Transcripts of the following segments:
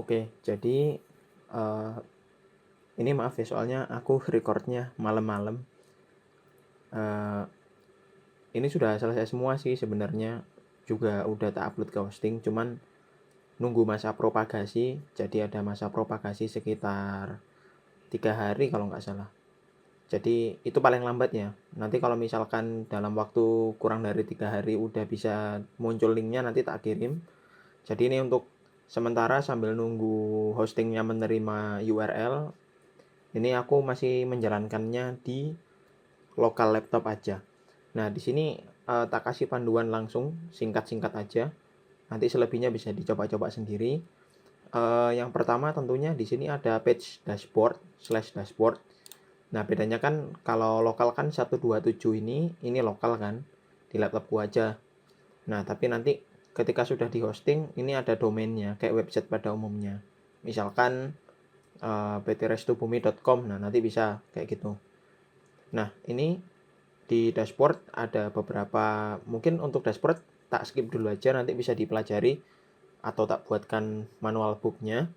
Oke, jadi ini maaf ya, soalnya aku recordnya malam-malam. Ini sudah selesai semua sih sebenarnya, juga udah tak upload ke hosting, cuman nunggu masa propagasi. Jadi ada masa propagasi sekitar 3 hari kalau nggak salah. Jadi itu paling lambatnya. Nanti kalau misalkan dalam waktu kurang dari 3 hari udah bisa muncul linknya, nanti tak kirim. Jadi ini untuk sementara sambil nunggu hostingnya menerima URL, ini aku masih menjalankannya di lokal laptop aja. Nah, di sini tak kasih panduan langsung, singkat-singkat aja. Nanti selebihnya bisa dicoba-coba sendiri. Yang pertama tentunya di sini ada page dashboard/dashboard. Nah, bedanya kan kalau lokal kan 127 ini lokal kan, di laptopku aja. Nah, tapi nanti ketika sudah di hosting, ini ada domainnya, kayak website pada umumnya. Misalkan ptrestubumi.com, nah nanti bisa kayak gitu. Nah, ini di dashboard ada beberapa, mungkin untuk dashboard tak skip dulu aja, nanti bisa dipelajari atau tak buatkan manual booknya.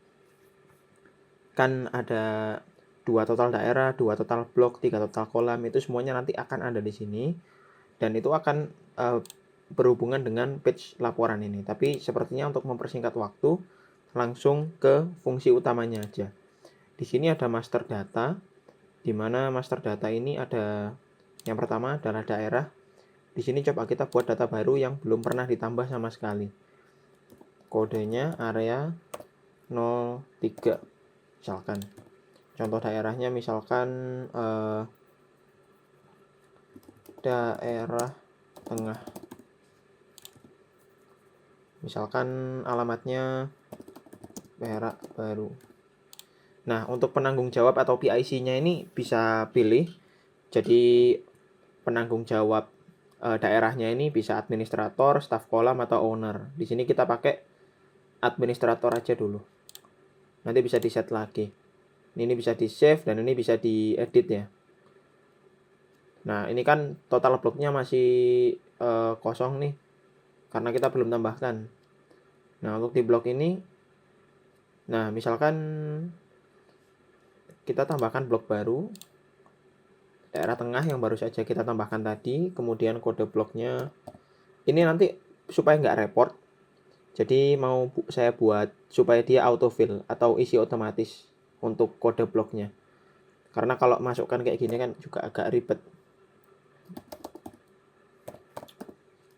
Kan ada 2 total daerah, 2 total blok, 3 total kolam, itu semuanya nanti akan ada di sini. Dan itu akan berhubungan dengan page laporan ini. Tapi sepertinya untuk mempersingkat waktu, langsung ke fungsi utamanya aja. Di sini ada master data, di mana master data ini ada yang pertama adalah daerah. Di sini coba kita buat data baru yang belum pernah ditambah sama sekali. Kodenya area 03 misalkan. Contoh daerahnya misalkan daerah tengah. Misalkan alamatnya Perak Baru. Nah, untuk penanggung jawab atau PIC-nya ini bisa pilih. Jadi penanggung jawab daerahnya ini bisa administrator, staff kolam, atau owner. Di sini kita pakai administrator aja dulu. Nanti bisa di-set lagi. Ini bisa di-save dan ini bisa diedit ya. Nah, ini kan total bloknya masih kosong nih, karena kita belum tambahkan. Nah, untuk di blok ini, nah misalkan kita tambahkan blok baru, daerah tengah yang baru saja kita tambahkan tadi, kemudian kode bloknya. Ini nanti supaya nggak repot, jadi mau saya buat supaya dia autofill atau isi otomatis untuk kode bloknya. Karena kalau masukkan kayak gini kan juga agak ribet.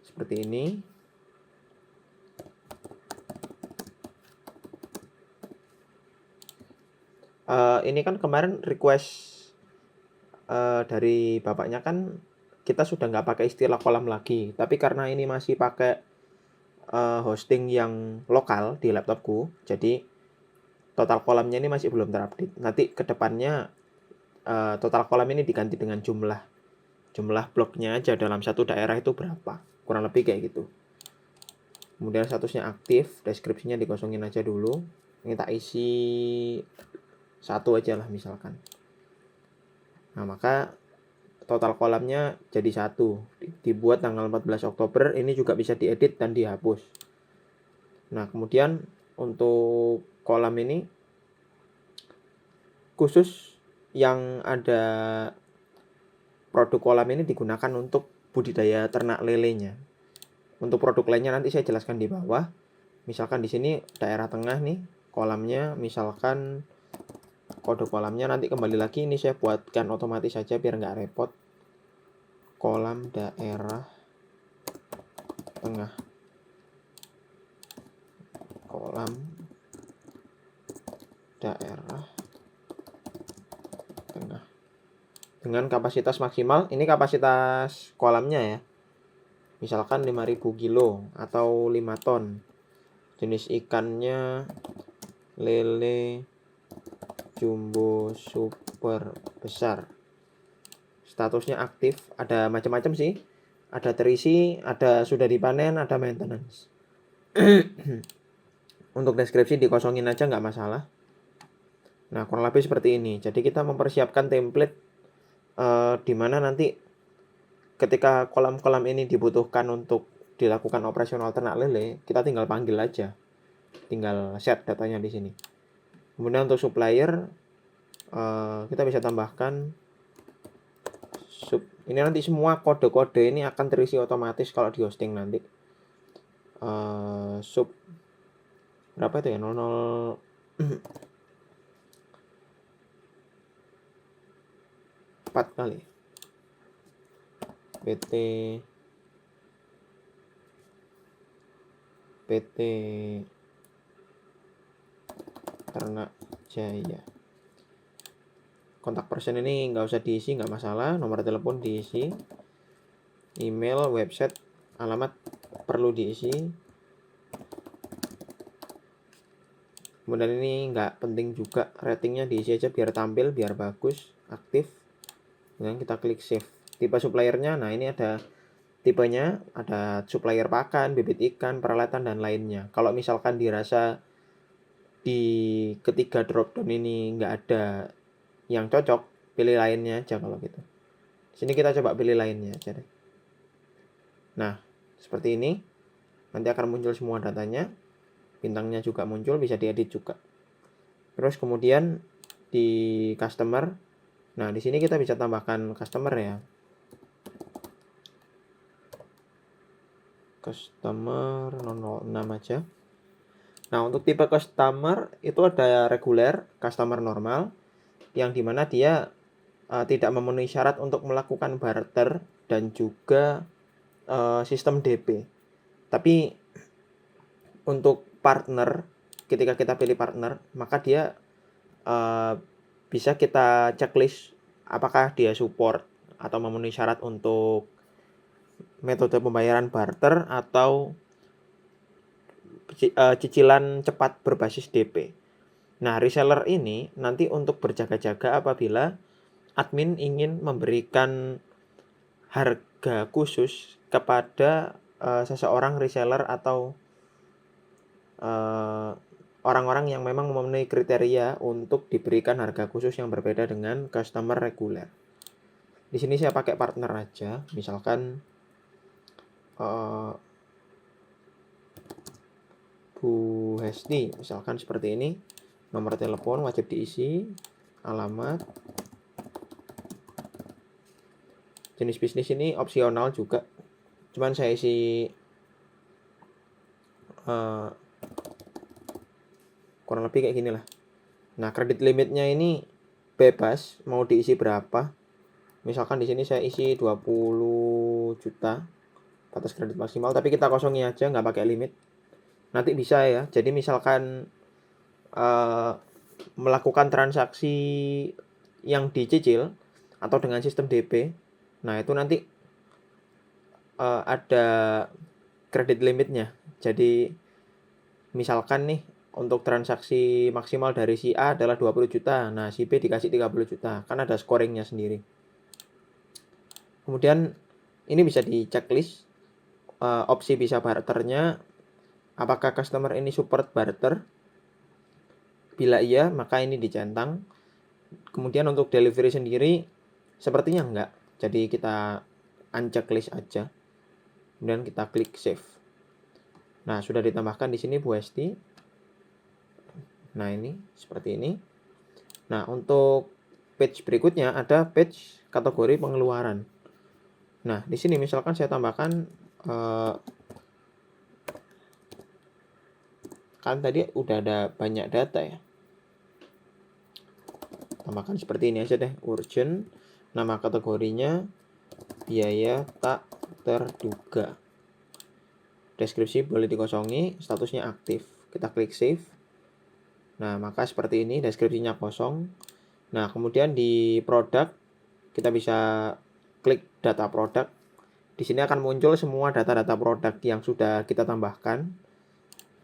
Seperti ini. Ini kan kemarin request dari bapaknya kan kita sudah nggak pakai istilah kolam lagi. Tapi karena ini masih pakai hosting yang lokal di laptopku, jadi total kolamnya ini masih belum terupdate. Nanti kedepannya total kolam ini diganti dengan jumlah bloknya aja dalam satu daerah itu berapa, kurang lebih kayak gitu. Kemudian statusnya aktif, deskripsinya dikosongin aja dulu. Ini tak isi 1 aja lah misalkan. Nah, maka total kolamnya jadi 1. Dibuat tanggal 14 Oktober, ini juga bisa diedit dan dihapus. Nah, kemudian untuk kolam ini khusus yang ada produk kolam ini digunakan untuk budidaya ternak lelenya. Untuk produk lainnya nanti saya jelaskan di bawah. Misalkan di sini daerah tengah nih, kolamnya misalkan kode kolamnya nanti kembali lagi ini saya buatkan otomatis saja biar nggak repot. Kolam daerah tengah. Kolam daerah tengah. Dengan kapasitas maksimal, ini kapasitas kolamnya ya. Misalkan 5.000 kilo atau 5 ton. Jenis ikannya lele jumbo super besar. Statusnya aktif, ada macam-macam sih. Ada terisi, ada sudah dipanen, ada maintenance. Untuk deskripsi dikosongin aja nggak masalah. Nah, kurang lebih seperti ini. Jadi kita mempersiapkan template di mana nanti ketika kolam-kolam ini dibutuhkan untuk dilakukan operasional ternak lele, kita tinggal panggil aja. tinggal set datanya di sini. Kemudian untuk supplier kita bisa tambahkan sub. Ini nanti semua kode-kode ini akan terisi otomatis kalau di hosting nanti. Sub berapa itu ya? 00 4 kali. PT Ternak Jaya. Kontak person ini nggak usah diisi, nggak masalah. Nomor telepon diisi, email, website, alamat perlu diisi. Kemudian ini nggak penting juga, ratingnya diisi aja biar tampil, biar bagus, aktif. Kemudian kita klik save. Tipe suppliernya, nah ini ada tipenya, ada supplier pakan, bibit ikan, peralatan, dan lainnya. Kalau misalkan dirasa di ketiga dropdown ini nggak ada yang cocok, pilih lainnya aja kalau gitu. Sini kita coba pilih lainnya aja deh. Nah, seperti ini. Nanti akan muncul semua datanya. Bintangnya juga muncul, bisa diedit juga. Terus kemudian di customer. Nah, di sini kita bisa tambahkan customer ya. Customer 006 aja. Nah, untuk tipe customer itu ada reguler, customer normal, yang dimana dia tidak memenuhi syarat untuk melakukan barter dan juga sistem DP. Tapi untuk partner, ketika kita pilih partner, maka dia bisa kita checklist apakah dia support atau memenuhi syarat untuk metode pembayaran barter atau cicilan cepat berbasis DP. Nah, reseller ini nanti untuk berjaga-jaga apabila admin ingin memberikan harga khusus kepada seseorang reseller atau orang-orang yang memang memenuhi kriteria untuk diberikan harga khusus yang berbeda dengan customer reguler. Di sini saya pakai partner aja, misalkan Bu Hesti, misalkan seperti ini. Nomor telepon wajib diisi, alamat. Jenis bisnis ini opsional juga, cuman saya isi kurang lebih kayak gini lah. Nah, kredit limitnya ini bebas mau diisi berapa. Misalkan di sini saya isi 20 juta batas kredit maksimal, tapi kita kosongin aja, nggak pakai limit. Nanti bisa ya. Jadi misalkan melakukan transaksi yang dicicil atau dengan sistem DP, nah itu nanti ada kredit limitnya. Jadi misalkan nih untuk transaksi maksimal dari si A adalah 20 juta, nah si B dikasih 30 juta, kan ada scoringnya sendiri. Kemudian ini bisa di checklist opsi bisa barternya, apakah customer ini support barter. Bila iya, maka ini dicentang. Kemudian untuk delivery sendiri sepertinya enggak, jadi kita unchecklist aja. Kemudian kita klik save. Nah, sudah ditambahkan di sini Bu Hesti. Nah, ini seperti ini. Nah, untuk page berikutnya ada page kategori pengeluaran. Nah, di sini misalkan saya tambahkan kan tadi udah ada banyak data ya. Tambahkan seperti ini aja deh, urgent, nama kategorinya biaya tak terduga. Deskripsi boleh dikosongi, statusnya aktif. Kita klik save. Nah, maka seperti ini deskripsinya kosong. Nah, kemudian di produk kita bisa klik data produk. Di sini akan muncul semua data-data produk yang sudah kita tambahkan.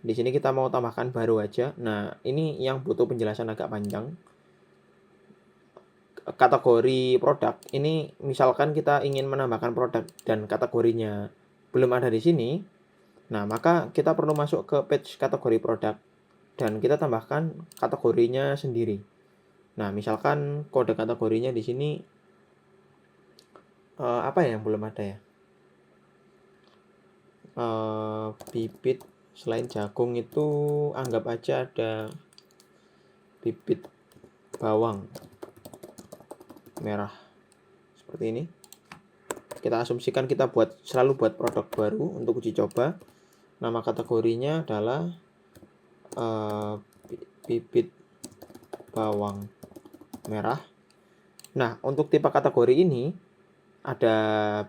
Di sini kita mau tambahkan baru aja. Nah, ini yang butuh penjelasan agak panjang. Kategori produk ini misalkan kita ingin menambahkan produk dan kategorinya belum ada di sini. Nah, maka kita perlu masuk ke page kategori produk dan kita tambahkan kategorinya sendiri. Nah, misalkan kode kategorinya di sini apa ya yang belum ada ya? Bibit Selain jagung itu anggap aja ada bibit bawang merah seperti ini. Kita asumsikan kita selalu buat produk baru untuk uji coba. Nama kategorinya adalah bibit bawang merah. Nah, untuk tipe kategori ini ada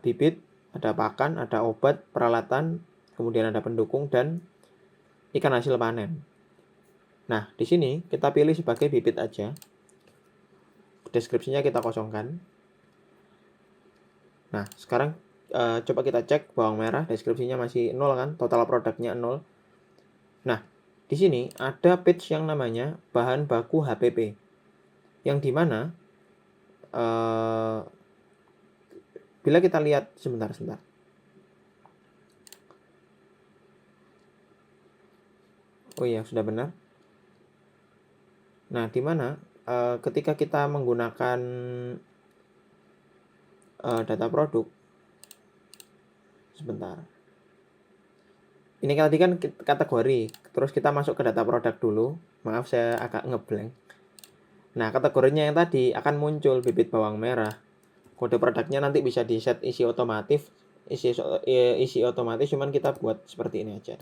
bibit, ada pakan, ada obat, peralatan, kemudian ada pendukung dan ikan hasil panen. Nah, di sini kita pilih sebagai bibit aja. Deskripsinya kita kosongkan. Nah, sekarang coba kita cek bawang merah, deskripsinya masih 0 kan, total produknya 0. Nah, di sini ada page yang namanya bahan baku HPP. Yang dimana bila kita lihat sebentar. Oh iya, sudah benar. Nah, dimana ketika kita menggunakan data produk, sebentar. Ini tadi kan kategori, terus kita masuk ke data produk dulu. Maaf, saya agak ngeblank. Nah, kategorinya yang tadi akan muncul bibit bawang merah. Kode produknya nanti bisa di set isi otomatis, cuman kita buat seperti ini aja.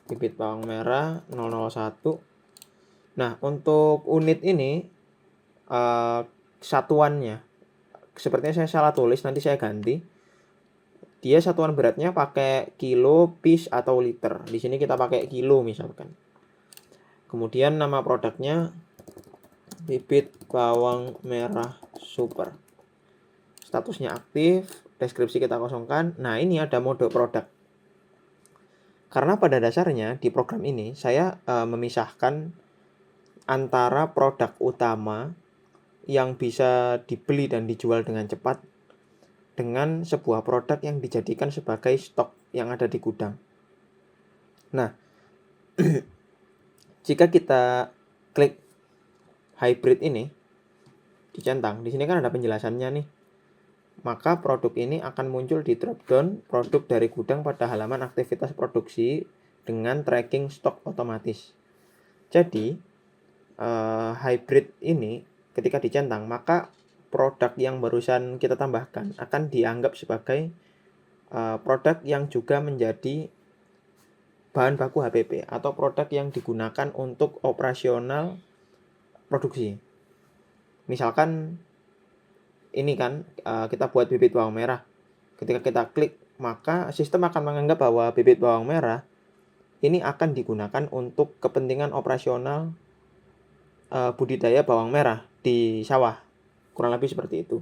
Bibit bawang merah 001. Nah, untuk unit ini satuannya sepertinya saya salah tulis, nanti saya ganti. Dia satuan beratnya pakai kilo, piece atau liter. Di sini kita pakai kilo misalkan. Kemudian nama produknya bibit bawang merah super. Statusnya aktif, deskripsi kita kosongkan. Nah, ini ada mode produk. Karena pada dasarnya di program ini saya memisahkan antara produk utama yang bisa dibeli dan dijual dengan cepat dengan sebuah produk yang dijadikan sebagai stok yang ada di gudang. Nah, jika kita klik hybrid ini, dicentang, di sini kan ada penjelasannya nih. Maka produk ini akan muncul di drop-down produk dari gudang pada halaman aktivitas produksi dengan tracking stok otomatis. Jadi, hybrid ini ketika dicentang, maka produk yang barusan kita tambahkan akan dianggap sebagai produk yang juga menjadi bahan baku HPP atau produk yang digunakan untuk operasional produksi. Misalkan ini kan kita buat bibit bawang merah. Ketika kita klik, maka sistem akan menganggap bahwa bibit bawang merah ini akan digunakan untuk kepentingan operasional budidaya bawang merah di sawah. Kurang lebih seperti itu.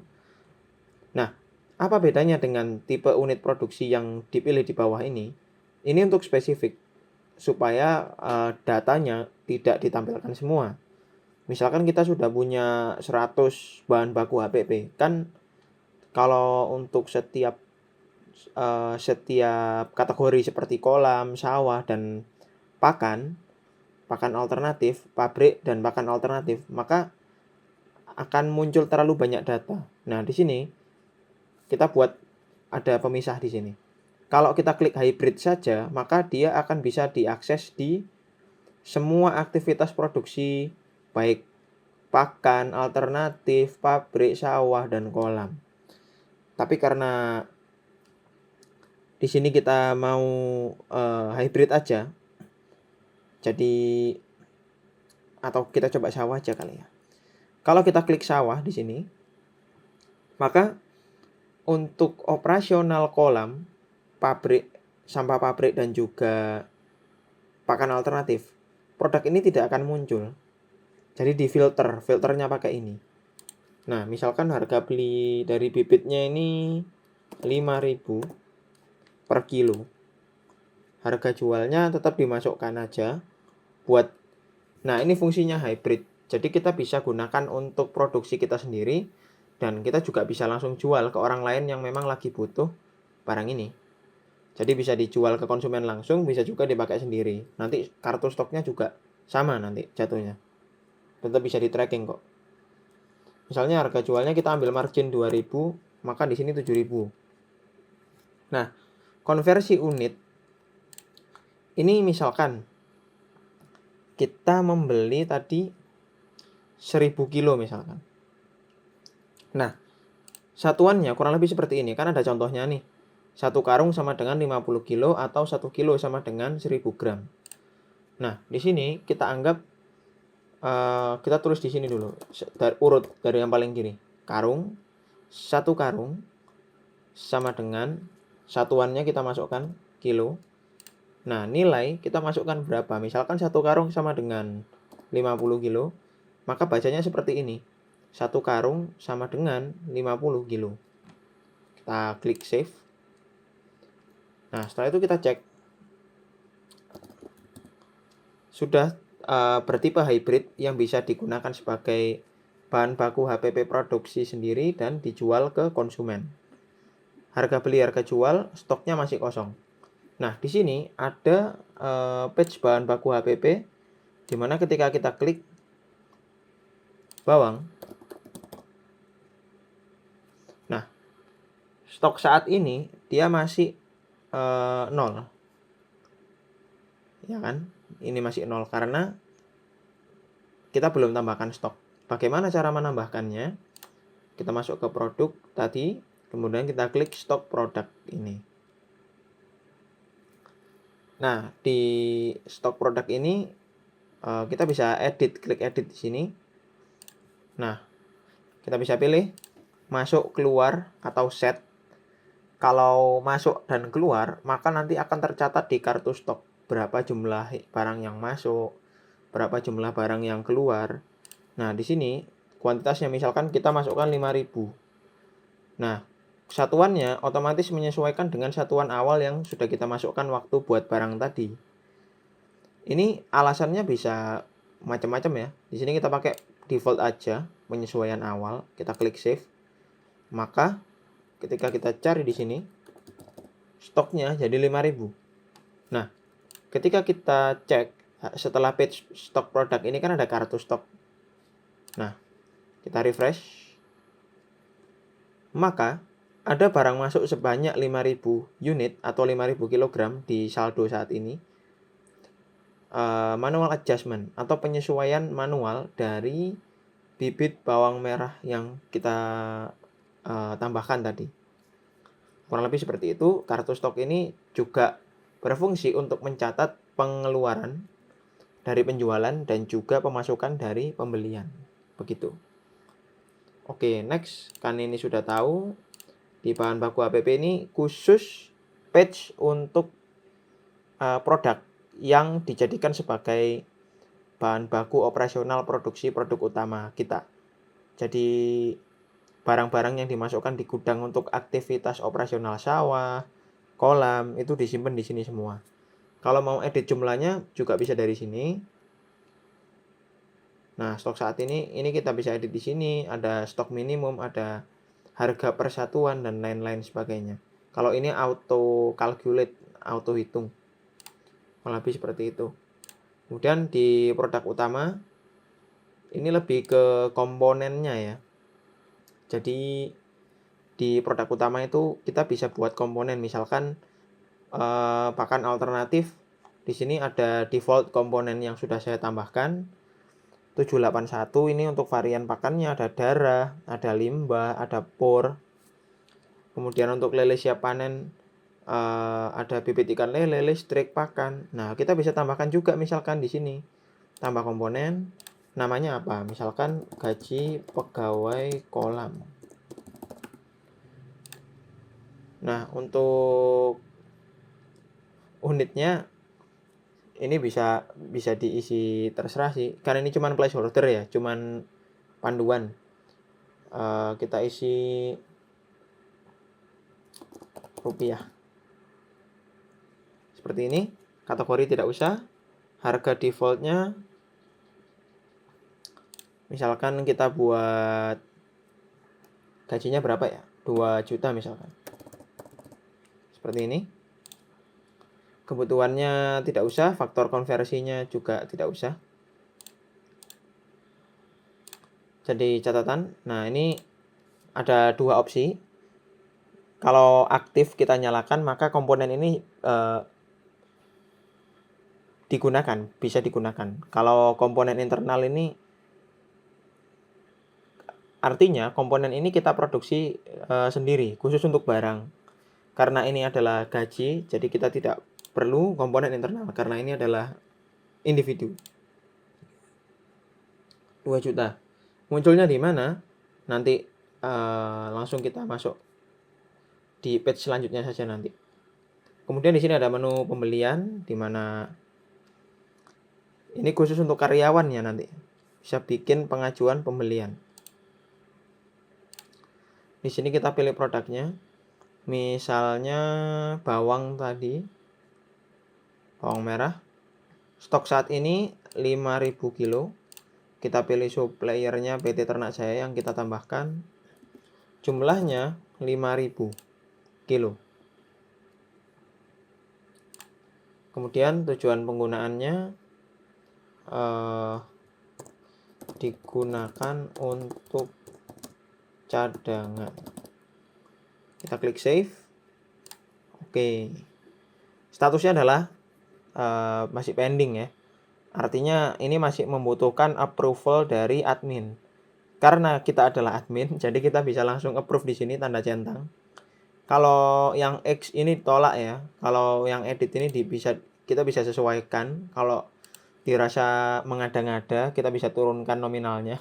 Nah, apa bedanya dengan tipe unit produksi yang dipilih di bawah ini? Ini untuk spesifik, supaya datanya tidak ditampilkan semua. Misalkan kita sudah punya 100 bahan baku HPP, kan kalau untuk setiap kategori seperti kolam, sawah, dan pakan alternatif, pabrik, dan pakan alternatif, maka akan muncul terlalu banyak data. Nah, di sini kita buat ada pemisah di sini. Kalau kita klik hybrid saja, maka dia akan bisa diakses di semua aktivitas produksi, baik pakan, alternatif, pabrik, sawah, dan kolam. Tapi karena di sini kita mau hybrid aja, jadi atau kita coba sawah aja kali ya. Kalau kita klik sawah di sini, maka untuk operasional kolam, pabrik, sampah pabrik, dan juga pakan alternatif, produk ini tidak akan muncul. Jadi di filternya pakai ini. Nah, misalkan harga beli dari bibitnya ini 5.000 per kilo. Harga jualnya tetap dimasukkan aja buat. Nah, ini fungsinya hybrid. Jadi kita bisa gunakan untuk produksi kita sendiri dan kita juga bisa langsung jual ke orang lain yang memang lagi butuh barang ini. Jadi bisa dijual ke konsumen langsung, bisa juga dipakai sendiri. Nanti kartu stoknya juga sama nanti jatuhnya. Tetap bisa di-tracking kok. Misalnya harga jualnya kita ambil margin 2.000, maka di sini 7.000. Nah, konversi unit, ini misalkan kita membeli tadi 1000 kilo misalkan. Nah, satuannya kurang lebih seperti ini. Kan ada contohnya nih. 1 karung sama dengan 50 kilo atau 1 kilo sama dengan 1000 gram. Nah, di sini kita anggap kita tulis di sini dulu. Urut dari yang paling kiri. Karung, 1 karung sama dengan satuannya kita masukkan kilo. Nah, nilai kita masukkan berapa? Misalkan 1 karung sama dengan 50 kilo, maka bacanya seperti ini. 1 karung sama dengan 50 kilo. Kita klik save. Nah, setelah itu kita cek. Sudah bertipe hybrid yang bisa digunakan sebagai bahan baku HPP produksi sendiri dan dijual ke konsumen. Harga beli, harga jual, stoknya masih kosong. Nah, di sini ada page bahan baku HPP, di mana ketika kita klik bawang, nah, stok saat ini dia masih 0. Ya kan? Ini masih 0 karena kita belum tambahkan stok. Bagaimana cara menambahkannya? Kita masuk ke produk tadi, kemudian kita klik stok produk ini. Nah, di stok produk ini kita bisa edit, klik edit di sini. Nah, kita bisa pilih masuk, keluar, atau set. Kalau masuk dan keluar, maka nanti akan tercatat di kartu stok berapa jumlah barang yang masuk, berapa jumlah barang yang keluar. Nah, di sini kuantitasnya misalkan kita masukkan 5000. Nah, satuannya otomatis menyesuaikan dengan satuan awal yang sudah kita masukkan waktu buat barang tadi. Ini alasannya bisa macam-macam ya. Di sini kita pakai default aja, penyesuaian awal. Kita klik save. Maka ketika kita cari di sini, stoknya jadi 5000. Nah, ketika kita cek setelah page stok produk ini kan ada kartu stok. Nah, kita refresh. Maka ada barang masuk sebanyak 5000 unit atau 5000 kg di saldo saat ini. Manual adjustment atau penyesuaian manual dari bibit bawang merah yang kita tambahkan tadi. Kurang lebih seperti itu. Kartu stok ini juga berfungsi untuk mencatat pengeluaran dari penjualan dan juga pemasukan dari pembelian. Begitu. Oke, next. Kan ini sudah tahu di bahan baku HPP ini khusus page untuk produk yang dijadikan sebagai bahan baku operasional produksi produk utama kita. Jadi barang-barang yang dimasukkan di gudang untuk aktivitas operasional sawah, kolam, itu disimpan di sini semua. Kalau mau edit jumlahnya juga bisa dari sini. Nah, stok saat ini kita bisa edit di sini, ada stok minimum, ada harga persatuan dan lain-lain sebagainya. Kalau ini auto calculate, auto hitung. Lebih seperti itu. Kemudian di produk utama ini lebih ke komponennya ya. Jadi di produk utama itu kita bisa buat komponen, misalkan pakan alternatif. Di sini ada default komponen yang sudah saya tambahkan 781. Ini untuk varian pakannya ada darah, ada limbah, ada por. Kemudian untuk lele siap panen ada bibit ikan lele, listrik, pakan. Nah, kita bisa tambahkan juga misalkan di sini. Tambah komponen, namanya apa? Misalkan gaji pegawai kolam. Nah, untuk unitnya ini bisa diisi terserah sih. Karena ini cuman placeholder ya, cuman panduan. Kita isi rupiah. Seperti ini. Kategori tidak usah. Harga defaultnya misalkan kita buat gajinya berapa ya? 2 juta misalkan. Seperti ini. Kebutuhannya tidak usah, faktor konversinya juga tidak usah. Jadi catatan. Nah, ini ada 2 opsi. Kalau aktif kita nyalakan, maka komponen ini bisa digunakan. Kalau komponen internal ini artinya komponen ini kita produksi sendiri, khusus untuk barang. Karena ini adalah gaji, jadi kita tidak perlu komponen internal, karena ini adalah individu. 2 juta. Munculnya di mana? Nanti langsung kita masuk di page selanjutnya saja nanti. Kemudian di sini ada menu pembelian, di mana ini khusus untuk karyawan ya nanti. Bisa bikin pengajuan pembelian. Di sini kita pilih produknya. Misalnya bawang tadi. Bawang merah. Stok saat ini 5.000 kilo. Kita pilih suppliernya PT Ternak Jaya yang kita tambahkan. Jumlahnya 5.000 kilo. Kemudian tujuan penggunaannya digunakan untuk cadangan. Kita klik save. Oke. Statusnya adalah masih pending ya. Artinya ini masih membutuhkan approval dari admin. Karena kita adalah admin, jadi kita bisa langsung approve di sini tanda centang. Kalau yang X ini tolak ya. Kalau yang edit ini kita bisa sesuaikan. Kalau dirasa mengada-ngada, kita bisa turunkan nominalnya.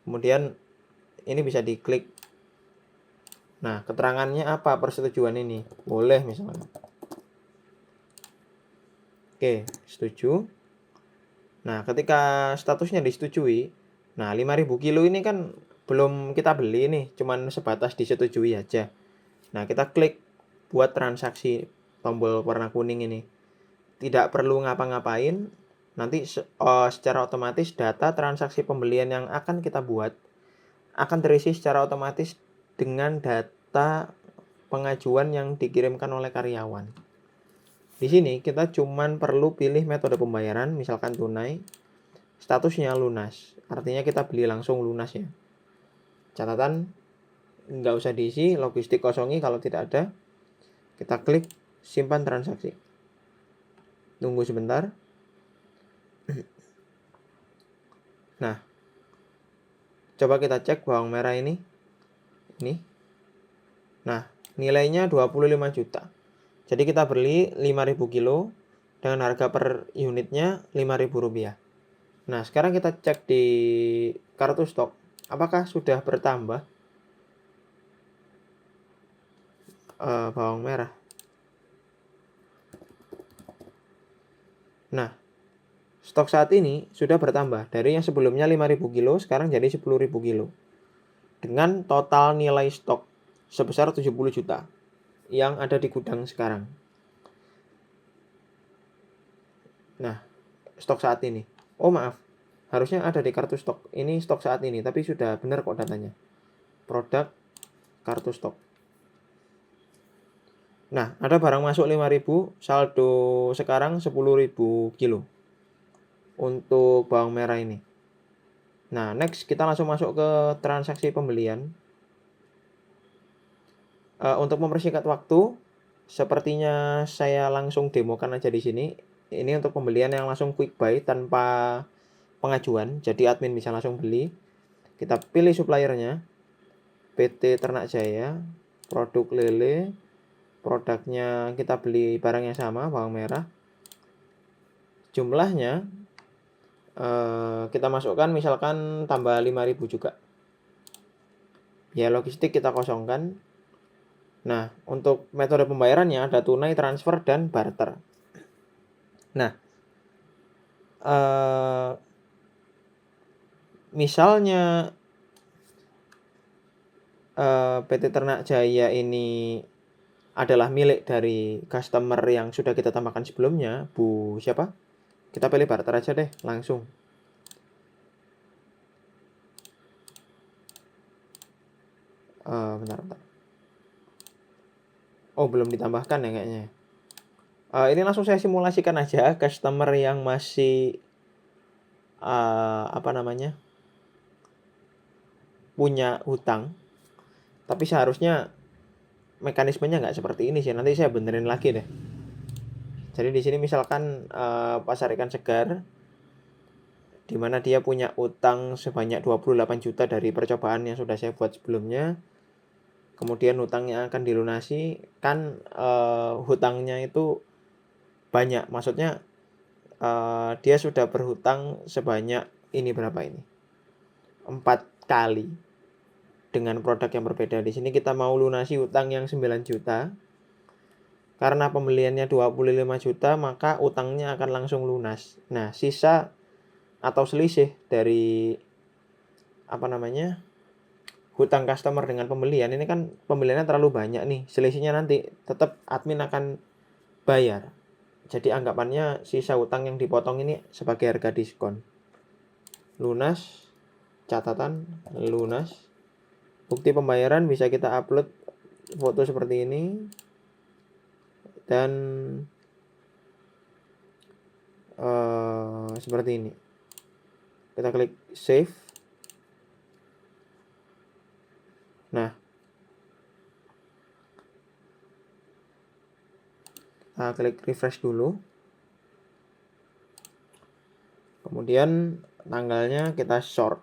Kemudian ini bisa diklik. Nah, keterangannya apa persetujuan ini? Boleh misalnya. Oke, setuju. Nah, ketika statusnya disetujui, nah 5.000 kilo ini kan belum kita beli nih, cuman sebatas disetujui aja. Nah, kita klik buat transaksi, tombol warna kuning ini. Tidak perlu ngapa-ngapain, nanti secara otomatis data transaksi pembelian yang akan kita buat akan terisi secara otomatis dengan data pengajuan yang dikirimkan oleh karyawan. Di sini kita cuman perlu pilih metode pembayaran, misalkan tunai, statusnya lunas. Artinya kita beli langsung lunas ya. Catatan, nggak usah diisi, logistik kosongi kalau tidak ada. Kita klik simpan transaksi. Tunggu sebentar. Nah, coba kita cek bawang merah ini. Ini. Nah, nilainya 25 juta. Jadi kita beli 5.000 kilo dengan harga per unitnya Rp5.000. Nah, sekarang kita cek di kartu stok. Apakah sudah bertambah bawang merah? Nah, stok saat ini sudah bertambah. Dari yang sebelumnya 5.000 kilo, sekarang jadi 10.000 kilo. Dengan total nilai stok sebesar 70 juta yang ada di gudang sekarang. Nah, stok saat ini. Oh maaf, harusnya ada di kartu stok. Ini stok saat ini, tapi sudah benar kok datanya. Produk, kartu stok. Nah, ada barang masuk 5.000, saldo sekarang 10.000 kilo untuk bawang merah ini. Nah, next kita langsung masuk ke transaksi pembelian. Untuk mempersingkat waktu, sepertinya saya langsung demokan aja di sini. Ini untuk pembelian yang langsung quick buy tanpa pengajuan, jadi admin bisa langsung beli. Kita pilih suppliernya, PT Ternak Jaya, produk lele, produknya kita beli barang yang sama, bawang merah. Jumlahnya kita masukkan misalkan tambah 5.000 juga. Ya, logistik kita kosongkan. Nah, untuk metode pembayarannya ada tunai, transfer, dan barter. Nah, misalnya PT Ternak Jaya ini adalah milik dari customer yang sudah kita tambahkan sebelumnya, Bu siapa? Kita pilih barter aja deh, langsung. Bentar. Oh, belum ditambahkan ya kayaknya. Ini langsung saya simulasikan aja customer yang masih punya hutang, tapi seharusnya mekanismenya nggak seperti ini sih. Nanti saya benerin lagi deh. Jadi di sini misalkan pasar ikan segar, di mana dia punya utang sebanyak 28 juta dari percobaan yang sudah saya buat sebelumnya. Kemudian hutangnya akan dilunasi, kan hutangnya itu banyak. Maksudnya dia sudah berhutang sebanyak ini berapa ini? 4 kali dengan produk yang berbeda. Di sini kita mau lunasi hutang yang 9 juta. Karena pembeliannya 25 juta, maka utangnya akan langsung lunas. Nah, sisa atau selisih dari hutang customer dengan pembelian ini kan pembeliannya terlalu banyak nih, selisihnya nanti tetap admin akan bayar. Jadi anggapannya sisa hutang yang dipotong ini sebagai harga diskon. Lunas, catatan lunas. Bukti pembayaran bisa kita upload foto seperti ini dan seperti ini. Kita klik save. Nah, kita klik refresh dulu. Kemudian tanggalnya kita sort.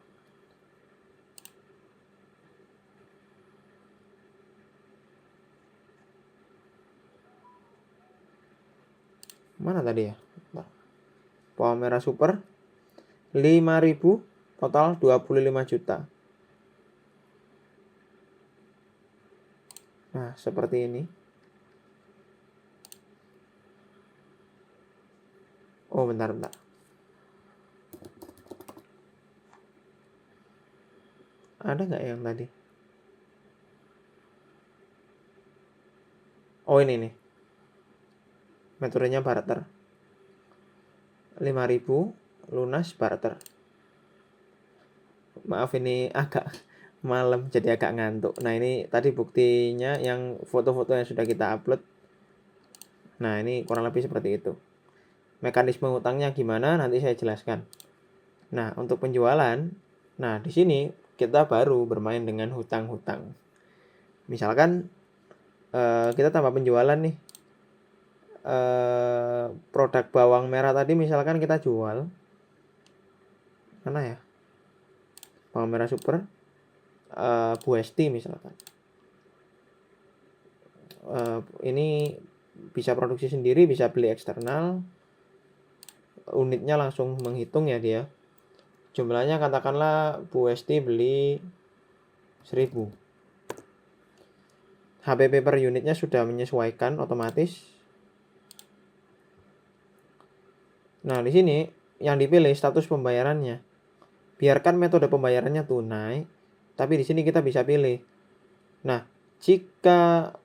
Mana tadi ya? Bawang merah super 5.000, total 25 juta. Nah, seperti ini. Oh, bentar. Ada nggak yang tadi? Oh, ini nih. Metodenya barter. 5.000 lunas barter. Maaf ini agak malam jadi agak ngantuk. Nah, ini tadi buktinya yang foto-foto yang sudah kita upload. Nah, ini kurang lebih seperti itu. Mekanisme hutangnya gimana nanti saya jelaskan. Nah, untuk penjualan, nah di sini kita baru bermain dengan hutang-hutang. Misalkan kita tambah penjualan nih. Produk bawang merah tadi misalkan kita jual. Mana ya? Bawang merah super. Bu Esti misalkan. Ini bisa produksi sendiri, bisa beli eksternal. Unitnya langsung menghitung ya dia. Jumlahnya katakanlah Bu Esti beli 1.000. HPP per unitnya sudah menyesuaikan otomatis. Nah, di sini yang dipilih status pembayarannya. Biarkan metode pembayarannya tunai, tapi di sini kita bisa pilih. Nah, jika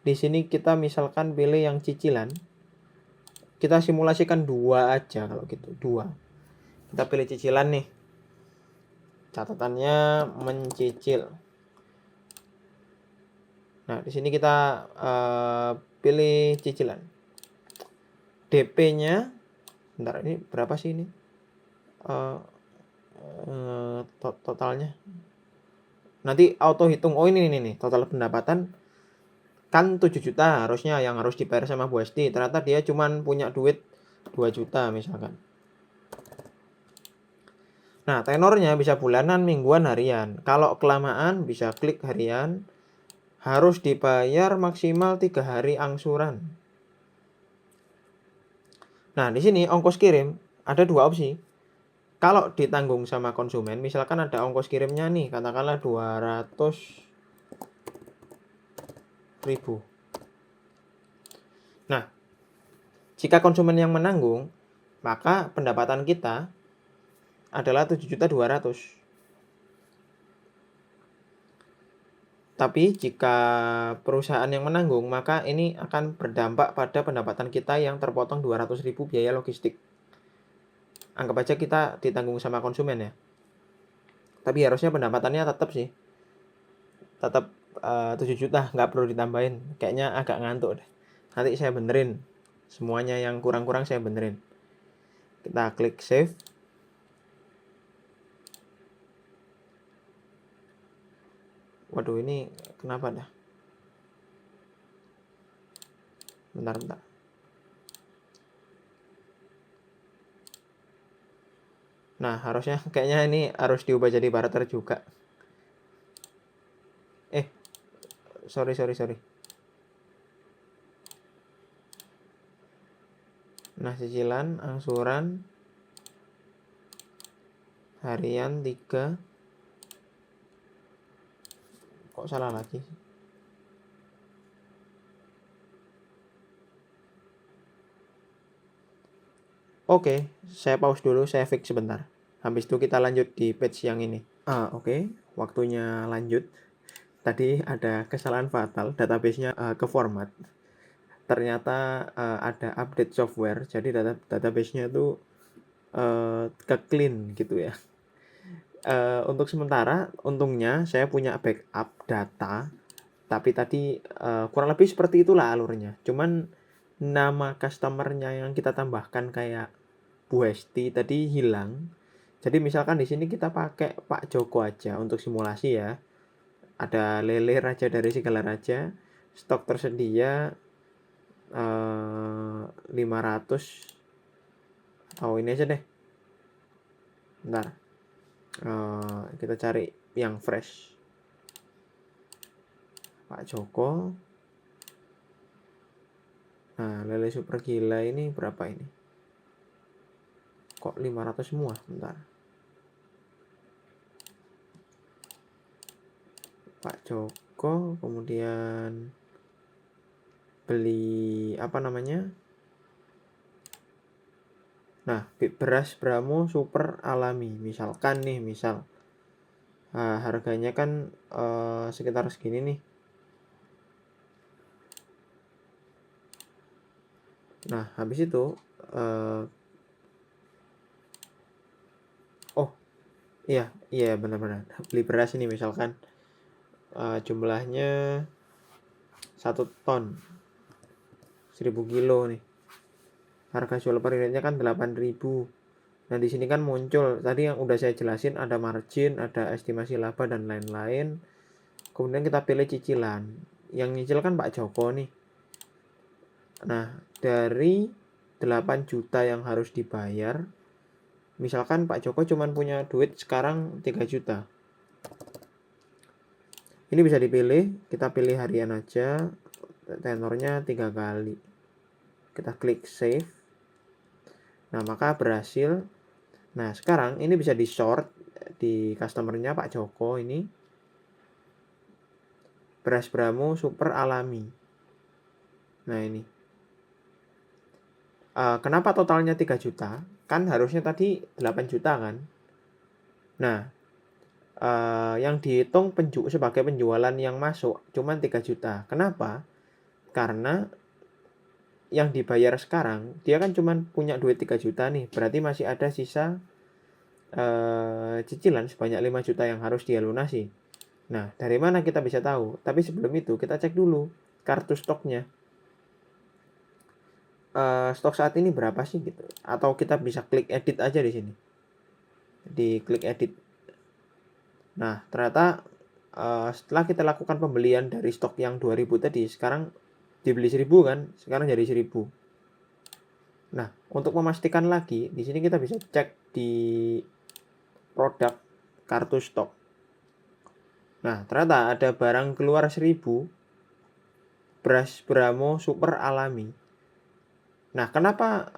di sini kita misalkan pilih yang cicilan, kita simulasikan 2 aja kalau gitu, 2. Kita pilih cicilan nih. Catatannya mencicil. Nah, di sini kita pilih cicilan. DP-nya, bentar ini berapa sih ini? Totalnya. Nanti auto hitung. Oh ini nih, total pendapatan kan 7 juta harusnya yang harus dibayar sama Bu Esti. Ternyata dia cuman punya duit 2 juta misalkan. Nah, tenornya bisa bulanan, mingguan, harian. Kalau kelamaan bisa klik harian. Harus dibayar maksimal 3 hari angsuran. Nah, di sini ongkos kirim ada 2 opsi. Kalau ditanggung sama konsumen, misalkan ada ongkos kirimnya nih, katakanlah 200.000. Nah, jika konsumen yang menanggung, maka pendapatan kita adalah 7.200.000. Tapi jika perusahaan yang menanggung, maka ini akan berdampak pada pendapatan kita yang terpotong 200.000 biaya logistik. Anggap aja kita ditanggung sama konsumen ya. Tapi harusnya pendapatannya tetap sih. Tetap 7 juta, nggak perlu ditambahin. Kayaknya agak ngantuk deh. Nanti saya benerin. Semuanya yang kurang-kurang saya benerin. Kita klik save. Waduh, ini kenapa dah? Bentar. Nah, harusnya kayaknya ini harus diubah jadi barter juga. Sorry. Nah, cicilan angsuran harian 3. Kok salah lagi? Oke, saya pause dulu, saya fix sebentar. Habis itu kita lanjut di page yang ini. Oke, waktunya lanjut. Tadi ada kesalahan fatal, database-nya ke format. Ternyata ada update software, jadi database-nya itu ke clean gitu ya. Untuk sementara, untungnya saya punya backup data, tapi tadi kurang lebih seperti itulah alurnya. Cuman nama customer-nya yang kita tambahkan kayak Bu Hesti tadi hilang. Jadi misalkan di sini kita pakai Pak Joko aja untuk simulasi ya. Ada lele raja dari segala raja, stok tersedia 500. Ini aja deh. Bentar. Kita cari yang fresh. Pak Joko. Nah, lele super gila ini berapa ini? Kok 500 semua? Bentar. Pak Joko, kemudian beli apa namanya? Nah, beras Bramo super alami. Misalkan nih, harganya kan sekitar segini nih. Nah, habis itu iya benar-benar beli beras ini misalkan jumlahnya 1 ton 1000 kilo nih. Harga jual per unitnya kan 8.000. Nah, di sini kan muncul tadi yang udah saya jelasin, ada margin, ada estimasi laba dan lain-lain. Kemudian kita pilih cicilan. Yang nyicil kan Pak Joko nih. Nah, dari 8 juta yang harus dibayar, misalkan Pak Joko cuma punya duit sekarang 3 juta. Ini bisa dipilih, kita pilih harian aja, tenornya 3 kali. Kita klik save. Nah, maka berhasil. Nah, sekarang ini bisa di sort di customernya Pak Joko ini. Beras Bramo super alami. Nah, ini. Kenapa totalnya 3 juta? Kan harusnya tadi 8 juta kan? Nah, yang dihitung sebagai penjualan yang masuk cuma 3 juta. Kenapa? Karena yang dibayar sekarang, dia kan cuma punya duit 3 juta nih. Berarti masih ada sisa cicilan sebanyak 5 juta yang harus dia lunasi. Nah, dari mana kita bisa tahu? Tapi sebelum itu, kita cek dulu kartu stoknya. Stok saat ini berapa sih gitu? Atau kita bisa klik edit aja di sini. Di klik edit. Nah, ternyata setelah kita lakukan pembelian dari stok yang 2000 tadi, sekarang dibeli 1000 kan, sekarang jadi 1000. Nah, untuk memastikan lagi, di sini kita bisa cek di produk kartu stok. Nah, ternyata ada barang keluar 1000, beras Bramo super alami. Nah, kenapa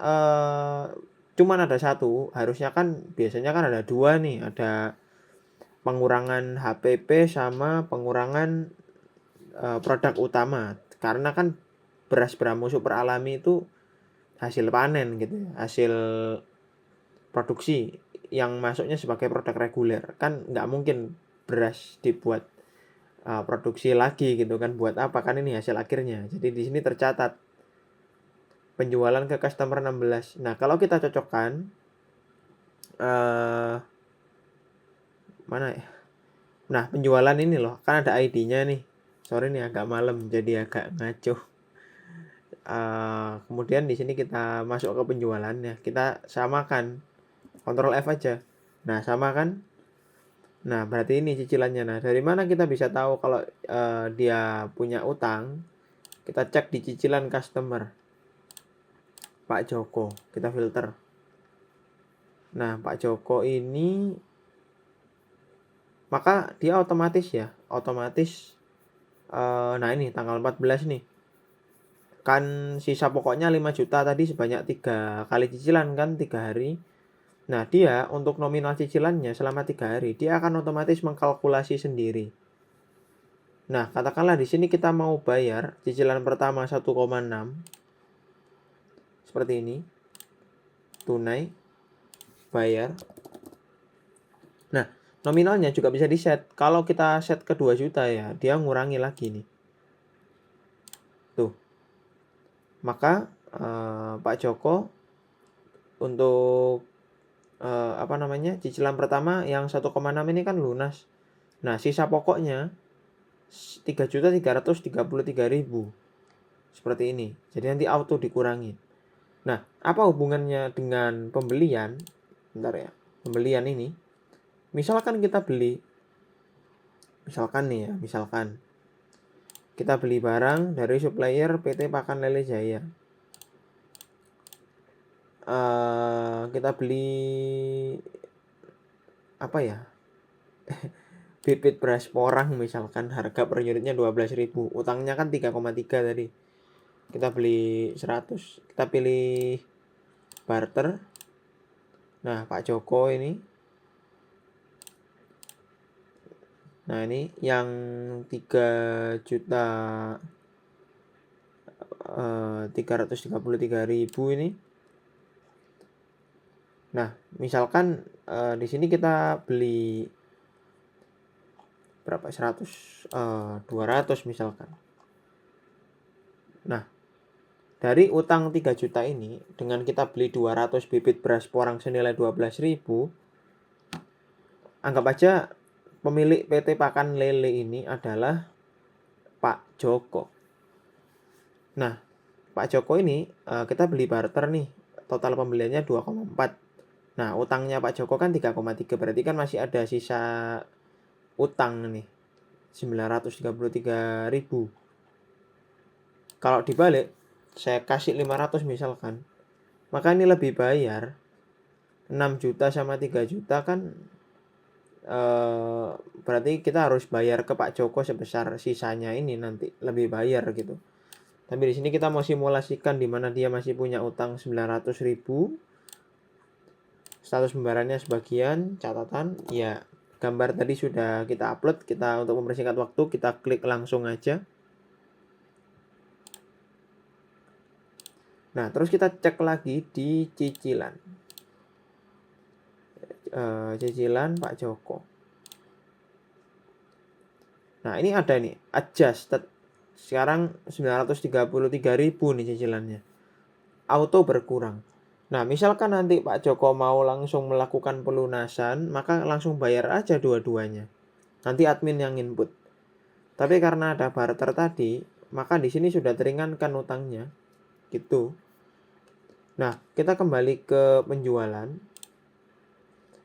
cuman ada 1? Harusnya kan biasanya kan ada 2 nih, ada pengurangan HPP sama pengurangan produk utama. Karena kan beras Bramo super alami itu hasil panen gitu ya, hasil produksi yang masuknya sebagai produk reguler. Kan nggak mungkin beras dibuat produksi lagi gitu kan, buat apa, kan ini hasil akhirnya. Jadi di sini tercatat penjualan ke customer 16. Nah, kalau kita cocokkan mana ya? Nah, penjualan ini loh, kan ada ID-nya nih. Sorry nih agak malam jadi agak ngaco. Kemudian di sini kita masuk ke penjualannya. Kita samakan. Ctrl F aja. Nah, sama kan? Nah, berarti ini cicilannya. Nah, dari mana kita bisa tahu kalau dia punya utang? Kita cek di cicilan customer. Pak Joko, kita filter. Nah, Pak Joko ini maka dia otomatis nah ini tanggal 14 nih. Kan sisa pokoknya 5 juta tadi sebanyak 3 kali cicilan kan 3 hari. Nah, dia untuk nominal cicilannya selama 3 hari, dia akan otomatis mengkalkulasi sendiri. Nah, katakanlah di sini kita mau bayar cicilan pertama 1,6 seperti ini. Tunai bayar. Nah, nominalnya juga bisa di-set. Kalau kita set ke 2 juta ya, dia ngurangi lagi nih. Tuh. Maka Pak Joko untuk cicilan pertama yang 1,6 ini kan lunas. Nah, sisa pokoknya 3.333.000. Seperti ini. Jadi nanti auto dikurangi. Nah, apa hubungannya dengan pembelian? Bentar ya. Pembelian ini. Misalkan kita beli. Misalkan kita beli barang dari supplier PT Pakan Lele Jaya. Kita beli apa ya? Bibit beras porang misalkan harga per unitnya 12.000. Utangnya kan 3,3 tadi. Kita beli 100. Kita pilih barter. Nah, Pak Joko ini. Nah, ini yang 3.333.000 ini. Nah, misalkan di sini kita beli berapa? 200 misalkan. Nah, dari utang 3 juta ini dengan kita beli 200 bibit beras porang senilai 12.000, anggap aja pemilik PT Pakan Lele ini adalah Pak Joko. Nah, Pak Joko ini kita beli barter nih, total pembeliannya 2,4. Nah, utangnya Pak Joko kan 3,3, berarti kan masih ada sisa utang nih 933.000. Kalau dibalik saya kasih 500 misalkan, maka ini lebih bayar 6 juta sama 3 juta kan berarti kita harus bayar ke Pak Joko sebesar sisanya ini nanti lebih bayar gitu. Tapi di sini kita mau simulasikan di mana dia masih punya utang 900.000. Status pembayarannya sebagian, catatan ya. Gambar tadi sudah kita upload, kita untuk mempersingkat waktu kita klik langsung aja. Nah, terus kita cek lagi di cicilan. Cicilan Pak Joko. Nah, ini ada nih, adjusted. Sekarang 933.000 nih cicilannya. Auto berkurang. Nah, misalkan nanti Pak Joko mau langsung melakukan pelunasan, maka langsung bayar aja dua-duanya. Nanti admin yang input. Tapi karena ada barter tadi, maka di sini sudah teringankan utangnya. Gitu. Nah, kita kembali ke penjualan.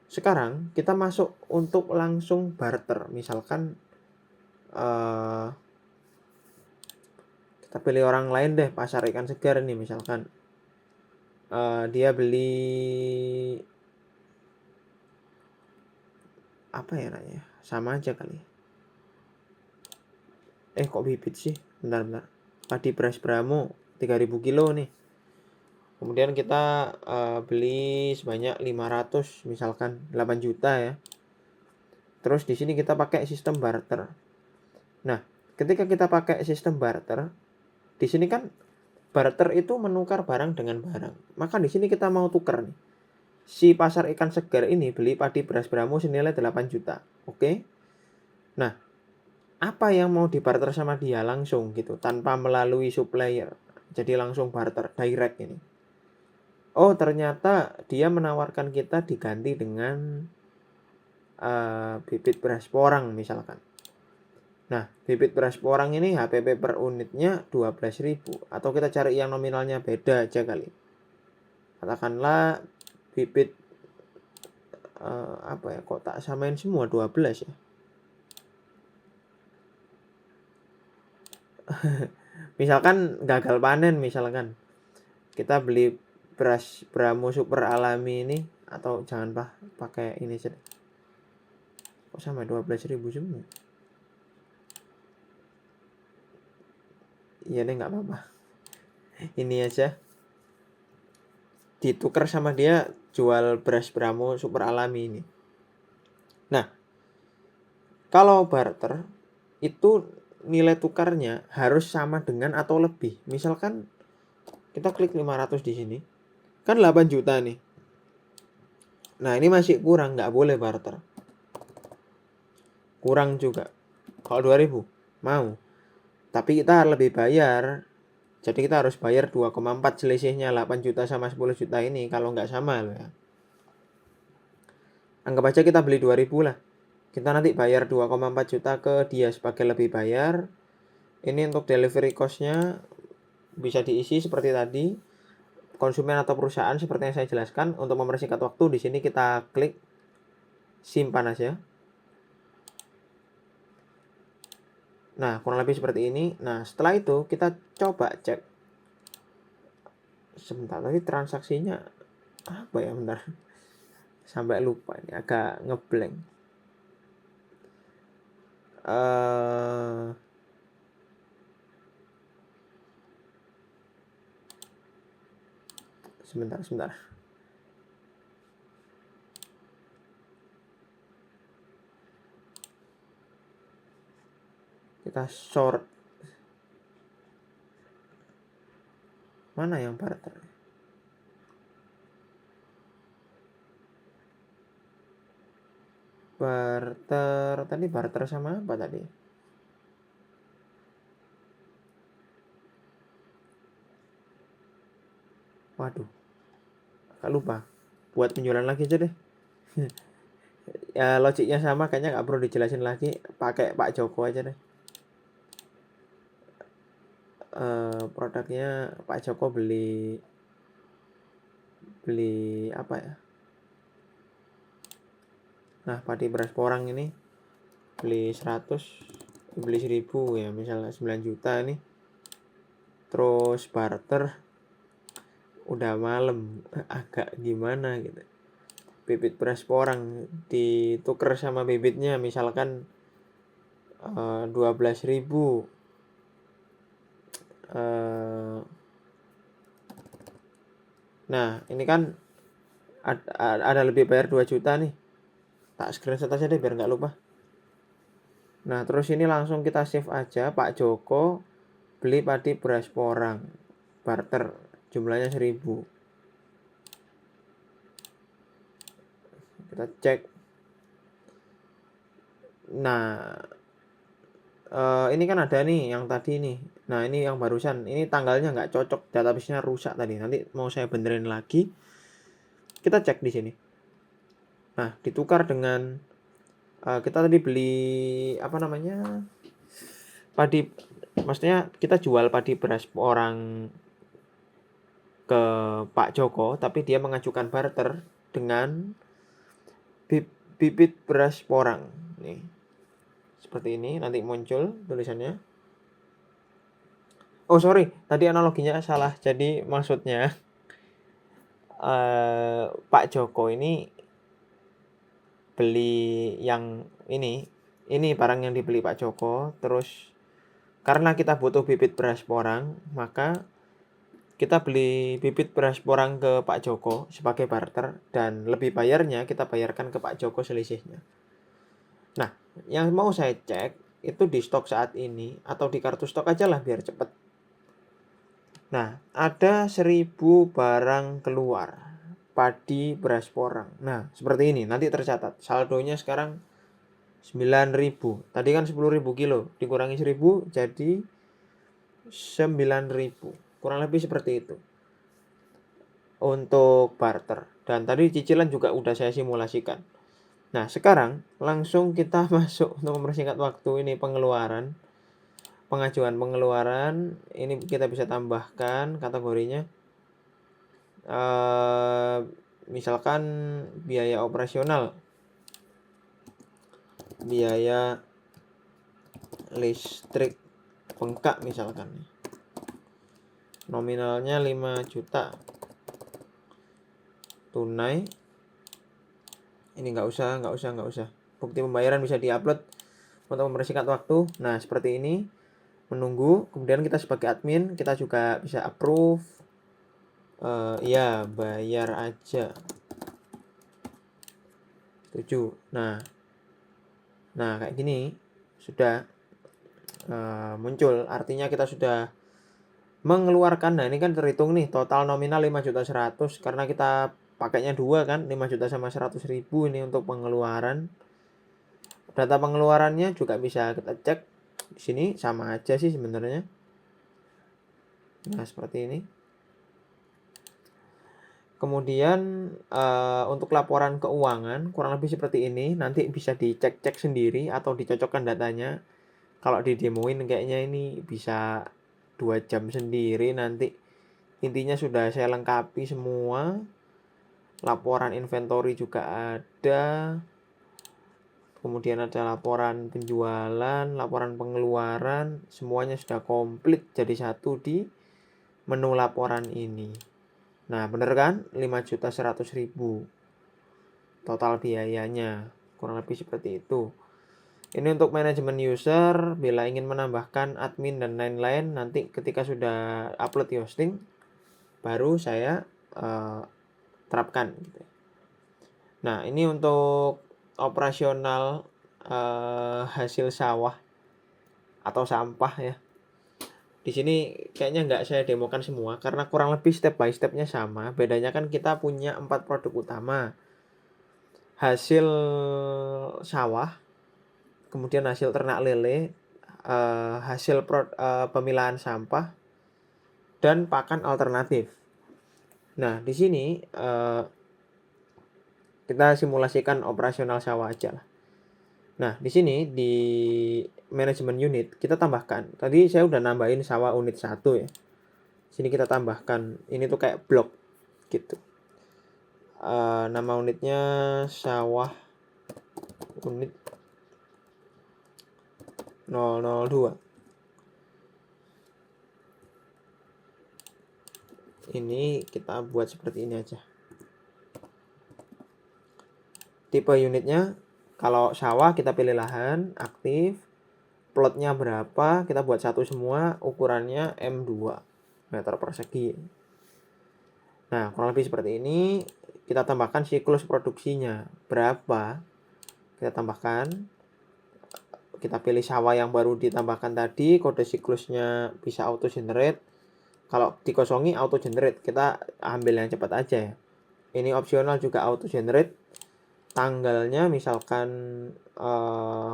Sekarang kita masuk untuk langsung barter. Misalkan kita pilih orang lain deh, pasar ikan segar nih misalkan. Dia beli apa ya namanya? Sama aja kali. Kok bibit sih? Bentar. Padi beras Bramo 3.000 kilo nih. Kemudian kita beli sebanyak 500 misalkan 8 juta ya. Terus di sini kita pakai sistem barter. Nah, ketika kita pakai sistem barter, di sini kan barter itu menukar barang dengan barang. Maka di sini kita mau tukar nih. Si pasar ikan segar ini beli padi beras Bramo senilai 8 juta. Oke. Nah, apa yang mau dibarter sama dia langsung gitu tanpa melalui supplier. Jadi langsung barter direct ini. Oh, ternyata dia menawarkan kita diganti dengan bibit beras porang misalkan. Nah, bibit beras porang ini HPP per unitnya 12.000. Atau kita cari yang nominalnya beda aja kali. Katakanlah bibit apa ya, kok tak samain semua 12 ya. Misalkan gagal panen, misalkan kita beli beras Bramo super alami ini, atau jangan pakai ini saja. Kok sama 12.000 semua? Iya deh, nggak apa-apa. Ini aja ditukar sama dia jual beras Bramo super alami ini. Nah, kalau barter itu nilai tukarnya harus sama dengan atau lebih. Misalkan kita klik 500 di sini, kan 8 juta nih. Nah, ini masih kurang, nggak boleh barter. Kurang juga. Kalau 2000 mau. Tapi kita lebih bayar. Jadi kita harus bayar 2,4 selisihnya 8 juta sama 10 juta ini kalau nggak sama loh ya. Anggap aja kita beli 2000 lah. Kita nanti bayar 2,4 juta ke dia sebagai lebih bayar. Ini untuk delivery cost-nya bisa diisi seperti tadi. Konsumen atau perusahaan seperti yang saya jelaskan. Untuk mempersingkat waktu, di sini kita klik simpan aja. Nah, kurang lebih seperti ini. Nah, setelah itu kita coba cek. Sebentar, tadi transaksinya apa ya, bentar. Sampai lupa ini, agak ngeblank. Sebentar. Kita sort. Mana yang barter? Tadi barter sama apa tadi? Waduh, agak lupa. Buat penjualan lagi aja deh. Ya logiknya sama, kayaknya nggak perlu dijelasin lagi. Pakai Pak Joko aja deh. Produknya Pak Joko beli apa ya? Nah, padi beras porang ini beli 100, beli 1000 ya, misalnya 9 juta nih. Terus barter udah malam, agak gimana gitu. Bibit beras porang ditukar sama bibitnya misalkan 12.000. Nah, ini kan ada lebih bayar 2 juta nih. Tak screenshot aja deh biar nggak lupa. Nah, terus ini langsung kita save aja. Pak Joko beli padi beras porang, barter, jumlahnya 1000. Kita cek. Nah, ini kan ada nih yang tadi nih. Nah, ini yang barusan. Ini tanggalnya nggak cocok, database-nya rusak tadi. Nanti mau saya benerin lagi. Kita cek di sini. Nah, ditukar dengan kita tadi beli apa namanya? Padi, maksudnya kita jual padi beras porang ke Pak Joko, tapi dia mengajukan barter dengan bibit beras porang. Nih. Seperti ini nanti muncul tulisannya. Oh sorry, tadi analoginya salah. Jadi maksudnya Pak Joko ini beli yang ini barang yang dibeli Pak Joko. Terus karena kita butuh bibit beras porang, maka kita beli bibit beras porang ke Pak Joko sebagai barter, dan lebih bayarnya kita bayarkan ke Pak Joko selisihnya. Nah, yang mau saya cek itu di stok saat ini atau di kartu stok aja lah biar cepet. Nah, ada 1000 barang keluar padi beras porang. Nah, seperti ini nanti tercatat. Saldonya sekarang 9.000. Tadi kan 10.000 kilo, dikurangi 1.000 jadi 9.000. Kurang lebih seperti itu untuk barter. Dan tadi cicilan juga udah saya simulasikan. Nah, sekarang langsung kita masuk untuk mempersingkat waktu ini pengeluaran. Pengajuan pengeluaran ini kita bisa tambahkan kategorinya. misalkan biaya operasional, biaya listrik bengkak misalkan, nominalnya 5 juta tunai. Ini nggak usah. Bukti pembayaran bisa diupload untuk mempersingkat waktu. Nah, seperti ini. Menunggu, kemudian kita sebagai admin kita juga bisa approve. Ya, bayar aja. Setuju. Nah kayak gini sudah muncul, artinya kita sudah mengeluarkan. Nah, ini kan terhitung nih total nominal 5.100.000 karena kita pakainya 2 kan, 5 juta sama 100.000 ini untuk pengeluaran. Data pengeluarannya juga bisa kita cek di sini, sama aja sih sebenarnya. Nah, seperti ini. Kemudian untuk laporan keuangan kurang lebih seperti ini. Nanti bisa dicek-cek sendiri atau dicocokkan datanya. Kalau didemoin kayaknya ini bisa 2 jam sendiri nanti. Intinya sudah saya lengkapi semua. Laporan inventory juga ada. Kemudian ada laporan penjualan, laporan pengeluaran. Semuanya sudah komplit jadi satu di menu laporan ini. Nah, bener kan? 5.100.000 total biayanya. Kurang lebih seperti itu. Ini untuk manajemen user. Bila ingin menambahkan admin dan lain-lain, nanti ketika sudah upload di hosting, baru saya terapkan. Nah, ini untuk operasional hasil sawah atau sampah ya. Di sini kayaknya nggak saya demokan semua karena kurang lebih step by stepnya sama. Bedanya kan kita punya 4 produk utama. Hasil sawah, kemudian hasil ternak lele, hasil pemilahan sampah, dan pakan alternatif. Nah, di sini kita simulasikan operasional sawah aja lah. Nah, di sini di manajemen unit kita tambahkan. Tadi saya udah nambahin sawah unit 1 ya. Sini kita tambahkan. Ini tuh kayak blok gitu. Nama unitnya sawah unit 002. Ini kita buat seperti ini aja. Tipe unitnya, kalau sawah kita pilih lahan, aktif, plotnya berapa, kita buat satu semua, ukurannya M2 meter persegi. Nah, kurang lebih seperti ini. Kita tambahkan siklus produksinya berapa, kita tambahkan. Kita pilih sawah yang baru ditambahkan tadi, kode siklusnya bisa auto generate. Kalau dikosongi auto generate, kita ambil yang cepat aja ya. Ini opsional juga auto generate. Tanggalnya misalkan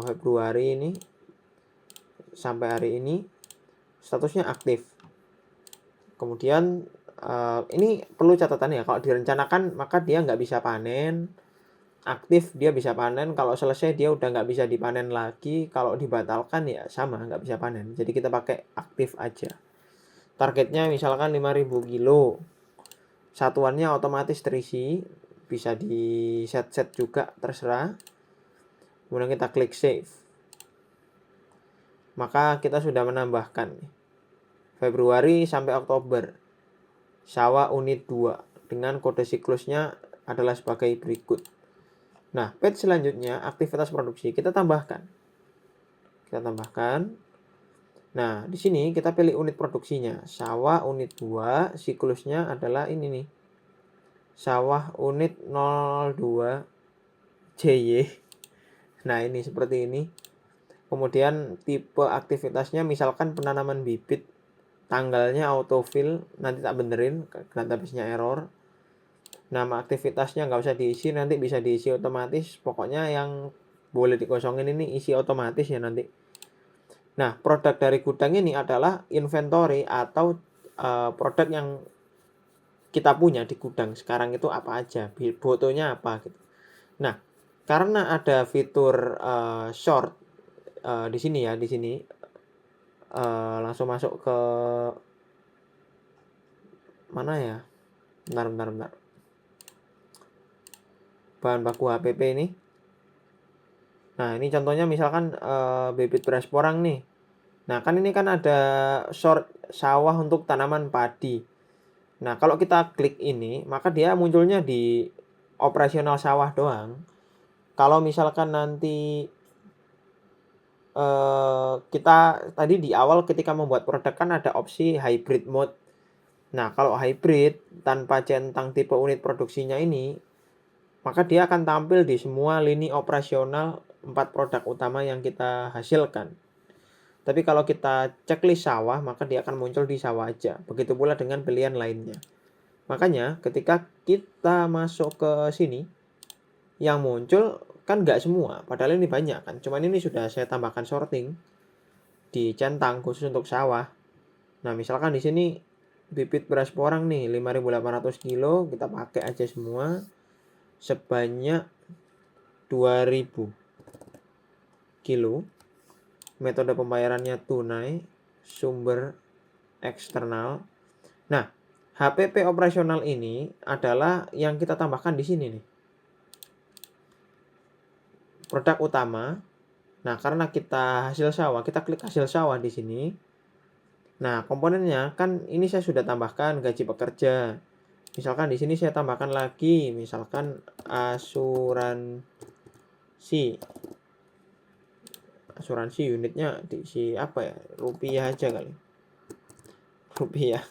Februari ini sampai hari ini statusnya aktif. Kemudian ini perlu catatan ya, kalau direncanakan maka dia nggak bisa panen. Aktif dia bisa panen, kalau selesai dia udah nggak bisa dipanen lagi. Kalau dibatalkan ya sama, nggak bisa panen. Jadi kita pakai aktif aja. Targetnya misalkan 5.000 kilo. Satuannya otomatis terisi, bisa di set juga, terserah. Kemudian kita klik save. Maka kita sudah menambahkan Februari sampai Oktober sawah unit 2 dengan kode siklusnya adalah sebagai berikut. Nah, page selanjutnya aktivitas produksi kita tambahkan. Nah, di sini kita pilih unit produksinya. Sawah unit 2, siklusnya adalah ini nih. Sawah unit 02 JY. Nah, ini seperti ini. Kemudian tipe aktivitasnya misalkan penanaman bibit. Tanggalnya autofill, nanti tak benerin, database-nya error. Nama aktivitasnya nggak usah diisi, nanti bisa diisi otomatis. Pokoknya yang boleh dikosongin ini isi otomatis ya nanti. Nah, produk dari gudang ini adalah inventory atau produk yang kita punya di gudang sekarang itu apa aja, fotonya apa gitu. Nah, karena ada fitur short di sini ya, di sini langsung masuk ke mana ya? Bentar. bahan baku HPP ini. Nah, ini contohnya misalkan bibit beras porang nih. Nah, kan ini kan ada short sawah untuk tanaman padi. Nah, kalau kita klik ini, maka dia munculnya di operasional sawah doang. Kalau misalkan nanti kita tadi di awal ketika membuat produk kan ada opsi hybrid mode. Nah, kalau hybrid tanpa centang tipe unit produksinya ini, maka dia akan tampil di semua lini operasional 4 produk utama yang kita hasilkan. Tapi kalau kita checklist sawah, maka dia akan muncul di sawah aja. Begitu pula dengan pilihan lainnya. Makanya ketika kita masuk ke sini, yang muncul kan nggak semua. Padahal ini banyak kan. Cuman ini sudah saya tambahkan sorting di centang khusus untuk sawah. Nah, misalkan di sini bibit beras porang nih 5.800 kilo, kita pakai aja semua sebanyak 2.000 kilo. Metode pembayarannya tunai, sumber eksternal. Nah, HPP operasional ini adalah yang kita tambahkan di sini nih. Produk utama. Nah, karena kita hasil sawah, kita klik hasil sawah di sini. Nah, komponennya kan ini saya sudah tambahkan gaji pekerja. Misalkan di sini saya tambahkan lagi, misalkan asuransi. Asuransi unitnya diisi apa ya? Rupiah aja kali. Rupiah.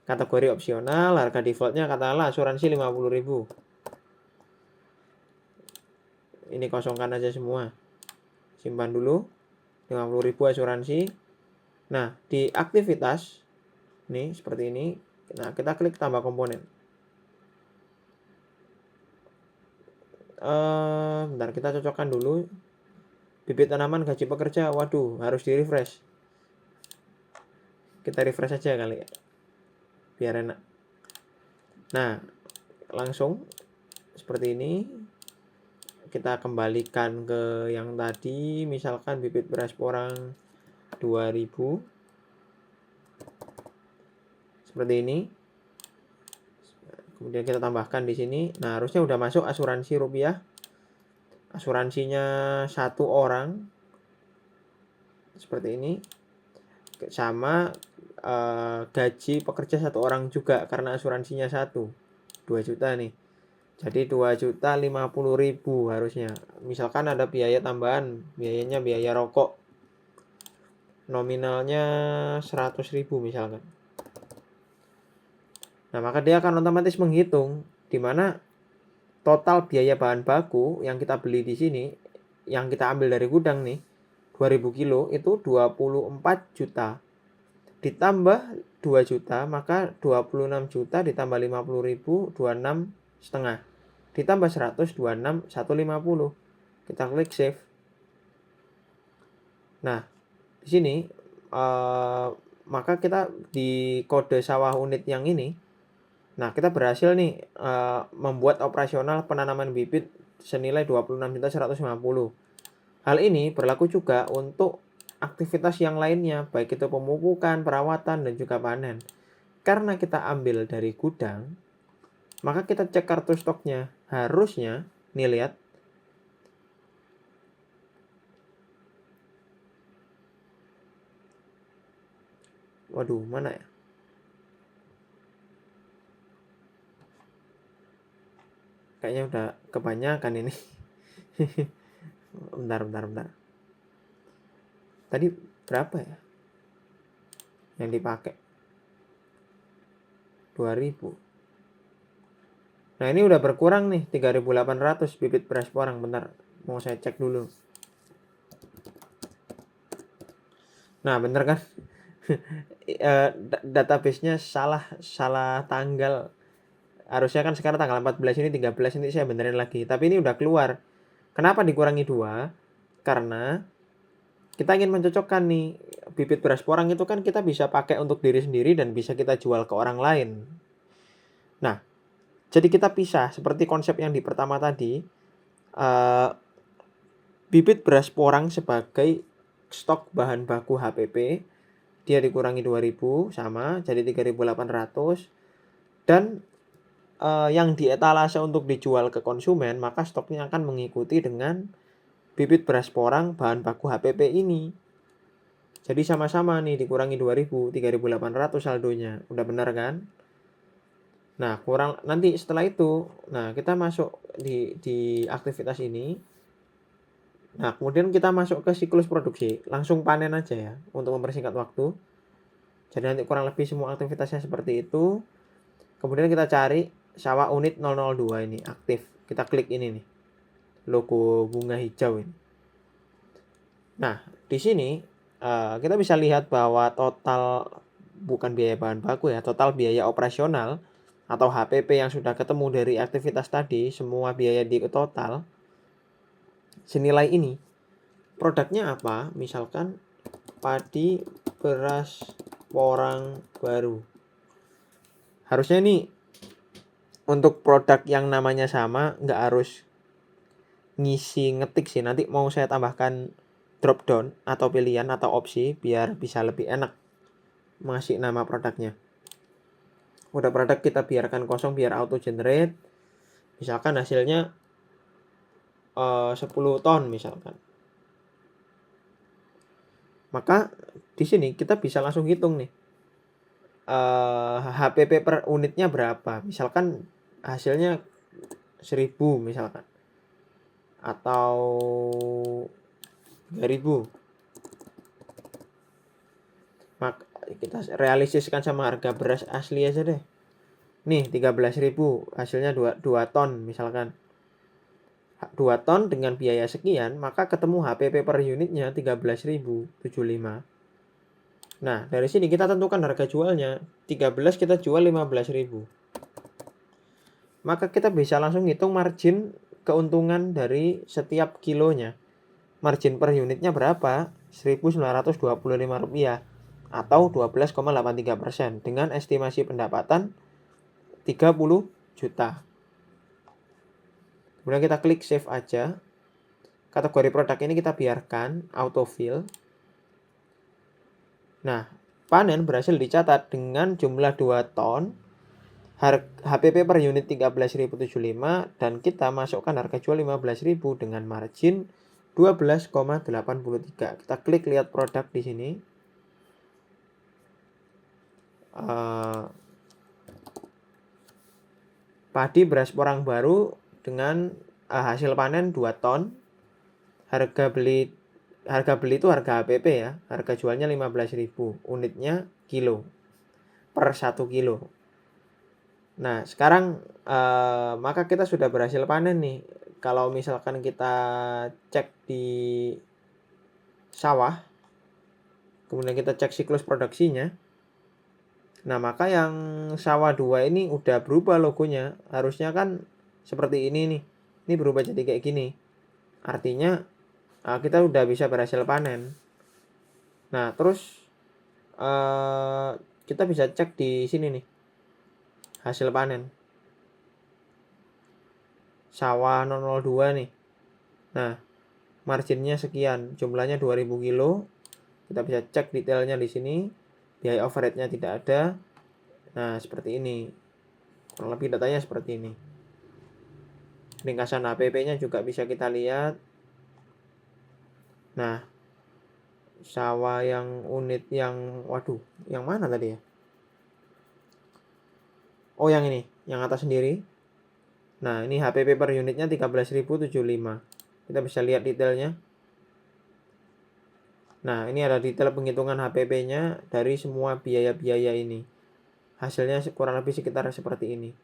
Kategori opsional, harga defaultnya katakanlah asuransi 50.000. Ini kosongkan aja semua. Simpan dulu. 50.000 asuransi. Nah, di aktivitas nih seperti ini. Nah, kita klik tambah komponen. Bentar, kita cocokkan dulu. Bibit tanaman gaji pekerja. Waduh, harus di refresh. Kita refresh aja kali ya, biar enak. Nah, langsung seperti ini. Kita kembalikan ke yang tadi. Misalkan bibit beras porang 2.000. Seperti ini. Kemudian kita tambahkan di sini. Nah, harusnya udah masuk asuransi rupiah. Asuransinya 1 orang. Seperti ini. Sama gaji pekerja 1 orang juga karena asuransinya 1. 2 juta nih. Jadi 2.050.000 harusnya. Misalkan ada biaya tambahan, biayanya biaya rokok. Nominalnya 100.000 misalkan. Nah, maka dia akan otomatis menghitung di mana total biaya bahan baku yang kita beli di sini, yang kita ambil dari gudang nih, 2.000 kilo itu 24 juta. Ditambah 2 juta, maka 26 juta ditambah 50.000, 26,5. Ditambah 100, 26, 150. Kita klik save. Nah, di sini maka kita di kode sawah unit yang ini, nah kita berhasil nih membuat operasional penanaman bibit senilai 26.150. Hal ini berlaku juga untuk aktivitas yang lainnya, baik itu pemupukan, perawatan, dan juga panen. Karena kita ambil dari gudang, maka kita cek kartu stoknya. Harusnya, nih lihat, waduh, mana ya? Kayaknya udah kebanyakan ini. Bentar. Tadi berapa ya yang dipakai? 2.000. Nah, ini udah berkurang nih, 3.800 bibit beras porang. Bentar, mau saya cek dulu. Nah, bener kan? Database-nya salah tanggal. Harusnya kan sekarang tanggal 14, ini 13, ini saya benerin lagi. Tapi ini udah keluar. Kenapa dikurangi 2? Karena kita ingin mencocokkan nih, bibit beras porang itu kan kita bisa pakai untuk diri sendiri dan bisa kita jual ke orang lain. Nah, jadi kita pisah seperti konsep yang di pertama tadi. Bibit beras porang sebagai stok bahan baku HPP, dia dikurangi 2.000 sama jadi 3.800. Dan yang dietalase untuk dijual ke konsumen, maka stoknya akan mengikuti dengan bibit beras porang bahan baku HPP ini. Jadi sama-sama nih dikurangi 2.000, 3.800 saldonya. Udah benar kan? Nah, kurang nanti setelah itu, nah kita masuk di aktivitas ini. Nah, kemudian kita masuk ke siklus produksi, langsung panen aja ya untuk mempersingkat waktu. Jadi nanti kurang lebih semua aktivitasnya seperti itu. Kemudian kita cari sawah unit 002 ini aktif. Kita klik ini nih. Logo bunga hijau ini. Nah, di sini kita bisa lihat bahwa total bukan biaya bahan baku ya, total biaya operasional atau HPP yang sudah ketemu dari aktivitas tadi, semua biaya di total senilai ini. Produknya apa? Misalkan padi beras porang baru. Harusnya ini untuk produk yang namanya sama nggak harus ngisi ngetik sih. Nanti mau saya tambahkan drop down atau pilihan atau opsi biar bisa lebih enak masih nama produknya. Udah produk kita biarkan kosong biar auto generate. Misalkan hasilnya 10 ton misalkan. Maka di sini kita bisa langsung hitung nih. HPP per unitnya berapa? Misalkan hasilnya 1.000 misalkan. Atau 3.000. Maka kita realisasikan sama harga beras asli aja deh. Nih 13.000, hasilnya 2 ton misalkan. 2 ton dengan biaya sekian, maka ketemu HPP per unitnya 13.075. Nah, dari sini kita tentukan harga jualnya. 13 kita jual 15.000. Maka kita bisa langsung hitung margin keuntungan dari setiap kilonya. Margin per unitnya berapa? Rp1.925 atau 12,83% dengan estimasi pendapatan 30 juta. Kemudian kita klik save aja. Kategori produk ini kita biarkan autofill. Nah, panen berhasil dicatat dengan jumlah 2 ton, HPP per unit 13.075 dan kita masukkan harga jual 15.000 dengan margin 12,83. Kita klik lihat produk di sini. Padi beras porang baru dengan hasil panen 2 ton. Harga beli itu harga HPP ya. Harga jualnya 15.000. Unitnya kilo. Per 1 kilo. Nah, sekarang maka kita sudah berhasil panen nih. Kalau misalkan kita cek di sawah, kemudian kita cek siklus produksinya. Nah, maka yang sawah 2 ini udah berubah logonya. Harusnya kan seperti ini nih. Ini berubah jadi kayak gini. Artinya kita udah bisa berhasil panen. Nah, terus kita bisa cek di sini nih. Hasil panen. Sawah 002 nih. Nah, marginnya sekian. Jumlahnya 2.000 kilo. Kita bisa cek detailnya di sini. Biaya overhead-nya tidak ada. Nah, seperti ini. Kurang lebih datanya seperti ini. Ringkasan HPP-nya juga bisa kita lihat. Nah, sawah yang unit yang yang mana tadi ya? Oh, yang ini, yang atas sendiri. Nah, ini HPP per unitnya 13.075. Kita bisa lihat detailnya. Nah, ini ada detail penghitungan HPP-nya dari semua biaya-biaya ini. Hasilnya kurang lebih sekitar seperti ini.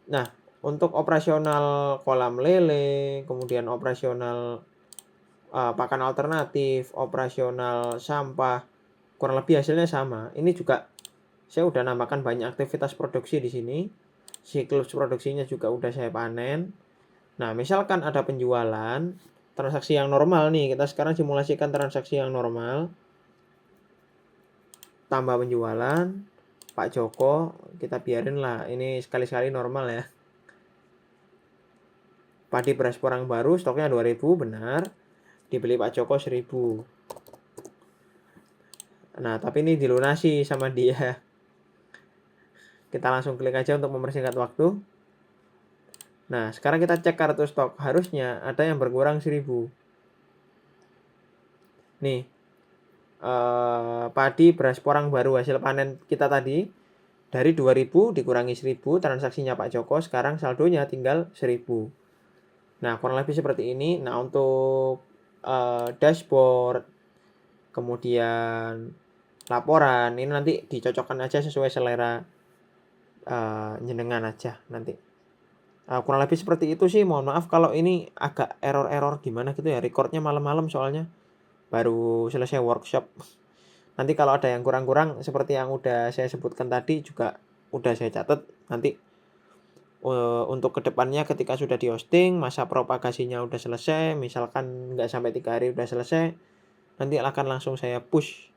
Nah, untuk operasional kolam lele, kemudian operasional pakan alternatif, operasional sampah, kurang lebih hasilnya sama. Ini juga saya udah nambahkan banyak aktivitas produksi di sini. Siklus produksinya juga udah saya panen. Nah, misalkan ada penjualan, transaksi yang normal nih. Kita sekarang simulasikan transaksi yang normal. Tambah penjualan, Pak Joko, kita biarin lah. Ini sekali-sekali normal ya. Padi beras porang baru, stoknya 2.000, benar. Dibeli Pak Joko 1.000. Nah, tapi ini dilunasi sama dia. Kita langsung klik aja untuk mempersingkat waktu. Nah, sekarang kita cek kartu stok. Harusnya ada yang berkurang 1000. Nih, padi beras porang baru hasil panen kita tadi dari 2000 dikurangi 1000 transaksinya Pak Joko, sekarang saldonya tinggal 1000. Nah, kurang lebih seperti ini. Nah, untuk dashboard, kemudian laporan, ini nanti dicocokkan aja sesuai selera jenengan aja nanti. Kurang lebih seperti itu sih. Mohon maaf kalau ini agak error-error gimana gitu ya. Recordnya malam-malam soalnya baru selesai workshop. Nanti kalau ada yang kurang-kurang seperti yang udah saya sebutkan tadi juga udah saya catat. Nanti untuk kedepannya ketika sudah di hosting, masa propagasinya udah selesai, misalkan nggak sampai 3 hari udah selesai, nanti akan langsung saya push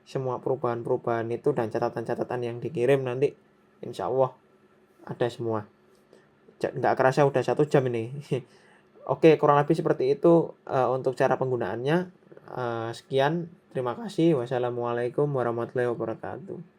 semua perubahan-perubahan itu dan catatan-catatan yang dikirim nanti insya Allah ada semua. Nggak kerasa udah 1 jam ini. Oke, kurang lebih seperti itu untuk cara penggunaannya. Sekian, terima kasih. Wassalamualaikum warahmatullahi wabarakatuh.